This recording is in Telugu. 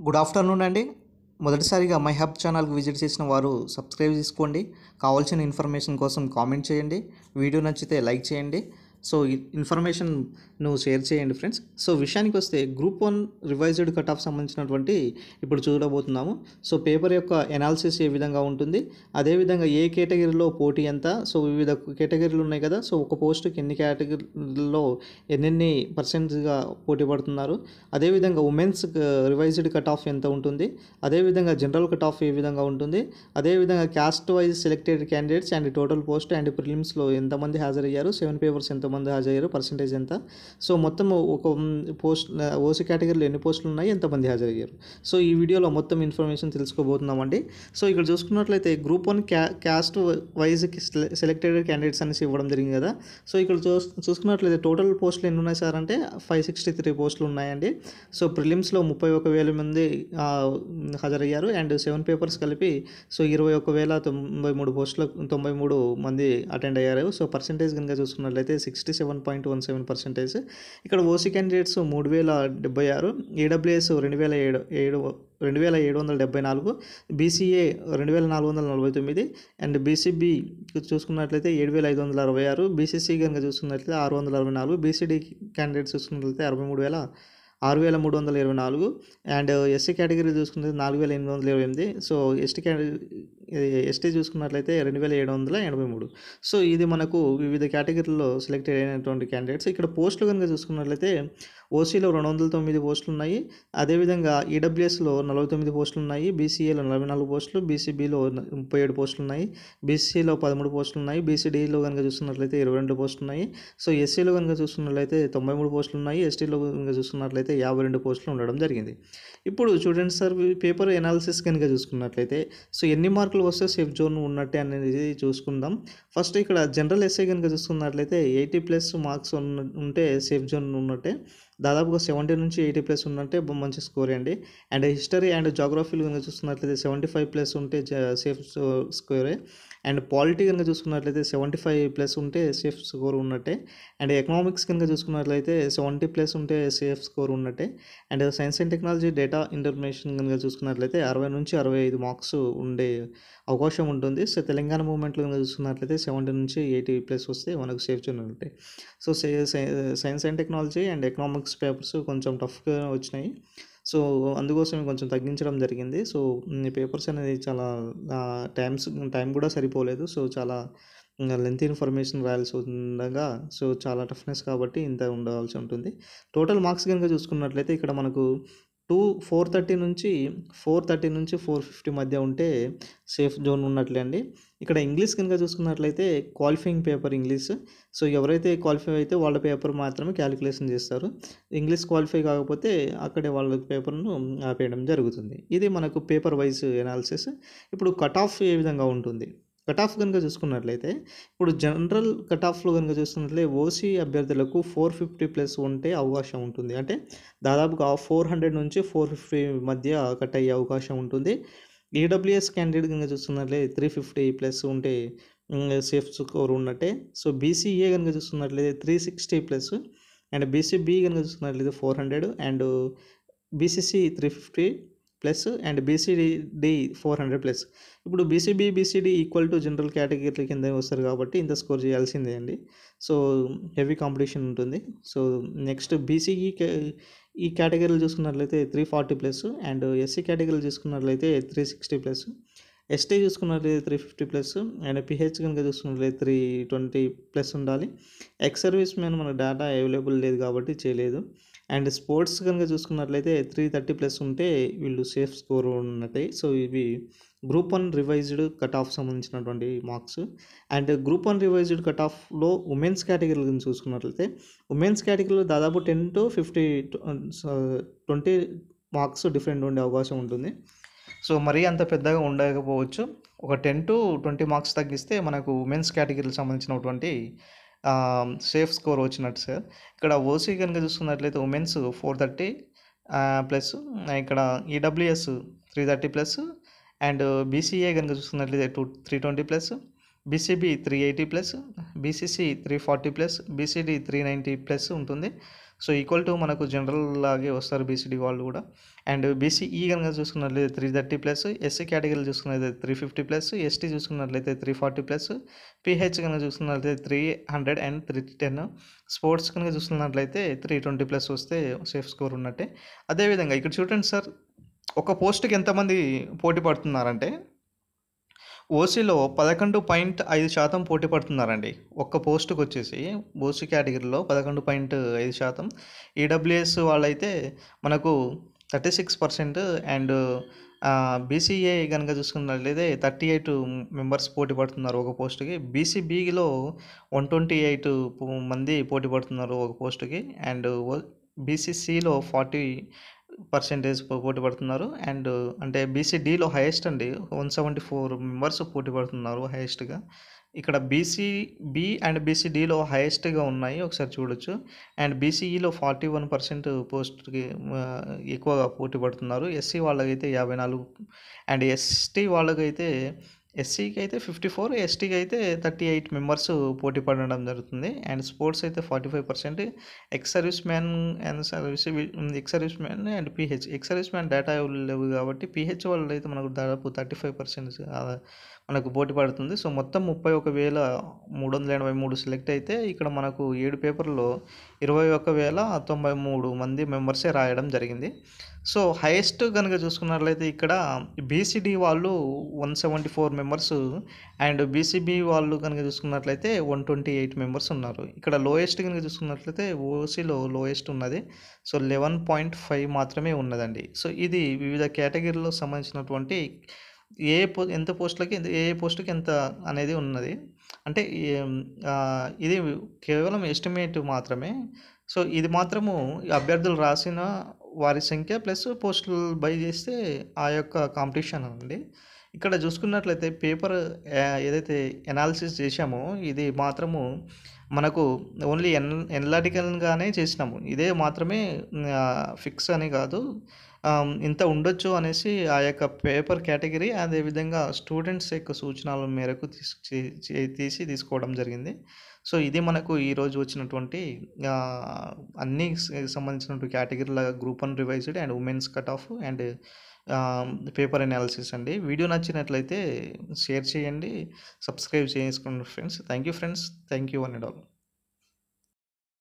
గుడ్ ఆఫ్టర్నూన్ అండి. మొదటిసారిగా మై హబ్ ఛానల్కి విజిట్ చేసిన వారు సబ్స్క్రైబ్ చేసుకోండి. కావాల్సిన ఇన్ఫర్మేషన్ కోసం కామెంట్ చేయండి. వీడియో నచ్చితే లైక్ చేయండి. సో ఇన్ఫర్మేషన్ను షేర్ చేయండి ఫ్రెండ్స్. సో విషయానికి వస్తే గ్రూప్ 1 రివైజ్డ్ కట్ ఆఫ్ సంబంధించినటువంటి ఇప్పుడు చూడబోతున్నాము. సో పేపర్ యొక్క ఎనాలిసిస్ ఏ విధంగా ఉంటుంది, అదేవిధంగా ఏ కేటగిరీలో పోటీ ఎంత, సో వివిధ కేటగిరీలు ఉన్నాయి కదా, సో ఒక పోస్టుకి ఎన్ని కేటగిరీలో ఎన్నెన్ని పర్సెంట్గా పోటీ పడుతున్నారు, అదేవిధంగా ఉమెన్స్ రివైజ్డ్ కట్ ఆఫ్ ఎంత ఉంటుంది, అదేవిధంగా జనరల్ కట్ ఆఫ్ ఏ విధంగా ఉంటుంది, అదేవిధంగా caste wise selected candidates and total post and ప్రిలిమ్స్లో ఎంతమంది హాజరయ్యారు, 7 పేపర్స్ ఎంతమంది హాజరయ్యారు, పర్సెంటేజ్ ఎంత, సో మొత్తం ఒక పోస్ట్ ఓసీ కేటగిరీలో ఎన్ని పోస్టులు ఉన్నాయి, ఎంతమంది హాజరయ్యారు, సో ఈ వీడియోలో మొత్తం ఇన్ఫర్మేషన్ తెలుసుకోబోతున్నామండి. సో ఇక్కడ చూసుకున్నట్లయితే group 1 caste wise selected candidates అనేసి ఇవ్వడం జరిగింది కదా. సో ఇక్కడ చూసుకున్నట్లయితే టోటల్ పోస్టులు ఎన్ని ఉన్నాయి సార్ అంటే 563 పోస్టులు ఉన్నాయండి. సో ప్రిలిమ్స్లో 31,000 మంది హాజరయ్యారు అండ్ 7 పేపర్స్ కలిపి సో 21,093 పోస్టులకు 93 మంది అటెండ్ అయ్యారు. సో పర్సెంటేజ్ కనుక చూసుకున్నట్లయితే 67.17%. ఇక్కడ OC candidates 3,076, EWS 2,774, BCA 2,449 and BCB చూసుకున్నట్లయితే 7,566, బీసీసీ కనుక చూసుకున్నట్లయితే 664, బీసీడీ క్యాండిడేట్స్ చూసుకున్నట్లయితే 6,324 అండ్ ఎస్సీ కేటగిరీ చూసుకుంటే 4,828. సో ఎస్టీ చూసుకున్నట్లయితే 2,783. సో ఇది మనకు వివిధ కేటగిరీలో సెలెక్ట్ అయినటువంటి క్యాండిడేట్స్. ఇక్కడ పోస్టులు కనుక చూసుకున్నట్లయితే ఓసీలో 209 పోస్టులు ఉన్నాయి, అదేవిధంగా ఈడబ్ల్యూఎస్లో 49 పోస్టులు ఉన్నాయి, బీసీఏలో 44 పోస్టులు, బీసీబీలో 37 పోస్టులు ఉన్నాయి, బీసీలో 13 పోస్టులు ఉన్నాయి, బీసీడీలో కనుక చూసుకున్నట్లయితే 22 పోస్టులు ఉన్నాయి. సో ఎస్సీలో కనుక చూసుకున్నట్లయితే 93 పోస్టులు ఉన్నాయి, ఎస్టీలో కనుక చూసుకున్నట్లయితే 52 పోస్టులు ఉండడం జరిగింది. ఇప్పుడు చూడండి సార్, పేపర్ ఎనాలిసిస్ కనుక చూసుకున్నట్లయితే సో ఎన్ని మార్కులు వస్తే సేఫ్ జోన్ ఉన్నట్టే అనేది చూసుకుందాం. ఫస్ట్ ఇక్కడ జనరల్ ఎస్ఐ కనుక చూసుకున్నట్లయితే 80+ మార్క్స్ ఉంటే సేఫ్ జోన్ ఉన్నట్టే. దాదాపుగా 70 నుంచి 80+ ఉన్నట్టే మంచి స్కోర్ అండి. అండ్ హిస్టరీ అండ్ జాగ్రఫీలు కనుక చూసుకున్నట్లయితే 75+ ఉంటే సేఫ్ స్కోరే. అండ్ పాలిటీ కనుక చూసుకున్నట్లయితే 75+ ఉంటే సేఫ్ స్కోర్ ఉన్నట్టే. అండ్ ఎకనామిక్స్ కనుక చూసుకున్నట్లయితే 70+ ఉంటే సేఫ్ స్కోర్ ఉన్నట్టే. And science and technology data information కనుక చూసుకున్నట్లయితే 60 నుంచి 65 మార్క్స్ ఉండే అవకాశం ఉంటుంది. సో తెలంగాణ మూవ్మెంట్లో కనుక చూసుకున్నట్లయితే 70 నుంచి 80+ వస్తే మనకు సేఫ్ జోన్ ఉంటాయి. So science and technology and economics papers కొంచెం టఫ్గా వచ్చినాయి. సో అందుకోసం కొంచెం తగ్గించడం జరిగింది. సో ఈ పేపర్స్ అనేది చాలా టైం కూడా సరిపోలేదు. సో చాలా లెంత్ ఇన్ఫర్మేషన్ రాయాల్సి ఉండగా సో చాలా టఫ్నెస్ కాబట్టి ఇంత ఉండవలసి ఉంటుంది. టోటల్ మార్క్స్ కనుక చూసుకున్నట్లయితే ఇక్కడ మనకు 430 నుంచి 450 మధ్య ఉంటే సేఫ్ జోన్ ఉన్నట్లే అండి. ఇక్కడ ఇంగ్లీష్ కనుక చూసుకున్నట్లయితే క్వాలిఫైయింగ్ పేపర్ ఇంగ్లీష్. సో ఎవరైతే క్వాలిఫై అయితే వాళ్ళ పేపర్ మాత్రమే క్యాలిక్యులేషన్ చేస్తారు. ఇంగ్లీష్ క్వాలిఫై కాకపోతే అక్కడే వాళ్ళ పేపర్ను ఆపేయడం జరుగుతుంది. ఇది మనకు పేపర్ వైజ్ ఎనాలిసిస్. ఇప్పుడు కట్ ఆఫ్ ఏ విధంగా ఉంటుంది, కట్ ఆఫ్ కనుక చూసుకున్నట్లయితే ఇప్పుడు జనరల్ కట్ ఆఫ్లో కనుక చూసుకున్నట్లయితే ఓసీ అభ్యర్థులకు 450+ ఉంటే అవకాశం ఉంటుంది. అంటే దాదాపుగా 400 నుంచి 450 మధ్య కట్ అయ్యే అవకాశం ఉంటుంది. ఈడబ్ల్యూఎస్ క్యాండిడేట్ కనుక చూసుకున్నట్లయితే 350+ ఉంటే సేఫ్ స్కోర్ ఉన్నట్టే. సో బీసీఏ కనుక చూసుకున్నట్లయితే 360+ అండ్ బీసీబీ కనుక చూసుకున్నట్లయితే 400 అండ్ బీసీసీ 350+ అండ్ బీసీడీ 400+. ఇప్పుడు BCB BCD equal to general category కింద వస్తారు కాబట్టి ఇంత స్కోర్ చేయాల్సిందే అండి. సో హెవీ కాంపిటీషన్ ఉంటుంది. సో నెక్స్ట్ బీసీఈ ఈ కేటగిరీలు చూసుకున్నట్లయితే 340+ అండ్ ఎస్సీ కేటగిరీలు చూసుకున్నట్లయితే 360+, ఎస్టీ చూసుకున్నట్లయితే 350+ అండ్ పిహెచ్ కనుక చూసుకున్నట్లయితే 320+ ఉండాలి. ఎక్స్ సర్వీస్ మ్యాన్ మన డేటా అవైలబుల్ లేదు కాబట్టి చేయలేదు. అండ్ స్పోర్ట్స్ కనుక చూసుకున్నట్లయితే 330+ ఉంటే వీళ్ళు సేఫ్ స్కోర్ ఉన్నట్టే. సో ఇవి గ్రూప్ 1 రివైజ్డ్ కట్ ఆఫ్ సంబంధించినటువంటి marks. And group 1 revised cut ఆఫ్లో ఉమెన్స్ కేటగిరీ గురించి చూసుకున్నట్లయితే ఉమెన్స్ కేటగిరీలో దాదాపు 10 to 20 మార్క్స్ డిఫరెంట్ ఉండే అవకాశం ఉంటుంది. సో మరీ అంత పెద్దగా ఉండకపోవచ్చు. ఒక 10 to 20 మార్క్స్ తగ్గిస్తే మనకు ఉమెన్స్ కేటగిరీకి సంబంధించినటువంటి సేఫ్ స్కోర్ వచ్చినట్టు సార్. ఇక్కడ ఓసీ కనుక చూసుకున్నట్లయితే ఉమెన్స్ 430+, ఇక్కడ ఈడబ్ల్యూఎస్ 330+, అండ్ బీసీఏ కనుక చూసుకున్నట్లయితే 320+, బీసీబీ 380+, బీసీసీ 340+, బీసీడీ 390+ ఉంటుంది. సో ఈక్వల్ టు మనకు జనరల్ లాగే వస్తారు బీసీడీ వాళ్ళు కూడా. అండ్ బీసీఈ కనుక చూసుకున్నట్లయితే 330+, ఎస్సీ కేటగిరీలు చూసుకున్నట్లయితే 350+, ఎస్టీ చూసుకున్నట్లయితే 340+, పీహెచ్ కనుక చూసుకున్నట్లయితే 300 అండ్ 310, స్పోర్ట్స్ కనుక చూసుకున్నట్లయితే 320+ వస్తే సేఫ్ స్కోర్ ఉన్నట్టే. అదేవిధంగా ఇక్కడ చూడండి సార్, ఒక పోస్ట్కి ఎంతమంది పోటీ పడుతున్నారంటే ఓసీలో 11.5% పోటీ పడుతున్నారండి. ఒక్క పోస్ట్‌కి వచ్చేసి ఓసీ కేటగిరీలో 11.5%. ఈడబ్ల్యూఎస్ వాళ్ళైతే మనకు 36% అండ్ బీసీఏ గనుక చూసుకున్నట్లయితే 38 మెంబర్స్ పోటీ పడుతున్నారు ఒక పోస్ట్‌కి. బీసీబీలో 128 మంది పోటీ పడుతున్నారు ఒక పోస్ట్‌కి. అండ్ బీసీసీలో 40% పోటీ పడుతున్నారు. అండ్ అంటే బీసీడీలో హైయెస్ట్ అండి, 174 మెంబర్స్ పోటీ పడుతున్నారు హైయెస్ట్‌గా. ఇక్కడ బీసీబీ అండ్ బీసీడీలో హైయెస్ట్‌గా ఉన్నాయి, ఒకసారి చూడొచ్చు. అండ్ బీసీఈలో 41% పోస్ట్‌కి ఎక్కువగా పోటీ పడుతున్నారు. ఎస్సీ వాళ్ళకైతే 54 అండ్ ఎస్టీ వాళ్ళకైతే ఎస్సీకి అయితే 54, ఎస్టీకి అయితే 38 మెంబర్స్ పోటీ పడడం జరుగుతుంది. అండ్ స్పోర్ట్స్ అయితే 45%, ex service man ex service man and pH. Ex service man data లేవు కాబట్టి పీహెచ్ వాళ్ళు అయితే మనకు దాదాపు 35% మనకు పోటీ పడుతుంది. సో మొత్తం 31,383 సెలెక్ట్ అయితే ఇక్కడ మనకు 7 పేపర్లో 21,093 మంది మెంబర్సే రాయడం జరిగింది. సో హైయెస్ట్ కనుక చూసుకున్నట్లయితే ఇక్కడ బీసీడీ వాళ్ళు 174 మెంబర్స్ అండ్ బీసీబీ వాళ్ళు కనుక చూసుకున్నట్లయితే 128 మెంబర్స్ ఉన్నారు. ఇక్కడ లోయెస్ట్ కనుక చూసుకున్నట్లయితే ఓసీలో లోయెస్ట్ ఉన్నది. సో 11.5 మాత్రమే ఉన్నదండి. సో ఇది వివిధ కేటగిరీలో సంబంధించినటువంటి ఎంత పోస్టులకి ఏ పోస్టుకి ఎంత అనేది ఉన్నది. అంటే ఇది కేవలం ఎస్టిమేట్ మాత్రమే. సో ఇది మాత్రము అభ్యర్థులు రాసిన వారి సంఖ్య ప్లస్ పోస్టులు బై చేస్తే ఆ యొక్క కాంపిటీషన్ అండి. ఇక్కడ చూసుకున్నట్లయితే పేపర్ ఏదైతే ఎనాలిసిస్ చేశామో ఇది మాత్రము మనకు ఓన్లీ ఎనలాటికల్గానే చేసినాము. ఇదే మాత్రమే ఫిక్స్ అని కాదు. ఇంత ఉండొచ్చు అనేసి ఆ యొక్క పేపర్ కేటగిరీ అదేవిధంగా స్టూడెంట్స్ యొక్క సూచనల మేరకు తీసుకోవడం జరిగింది. సో ఇది మనకు ఈరోజు వచ్చినటువంటి అన్నీ సంబంధించినటువంటి కేటగిరీల group 1 revised and women's cut off and paper analysis అండి. వీడియో నచ్చినట్లయితే షేర్ చేయండి, సబ్స్క్రైబ్ చేసుకోండి friends. Thank you friends. Thank you one and all.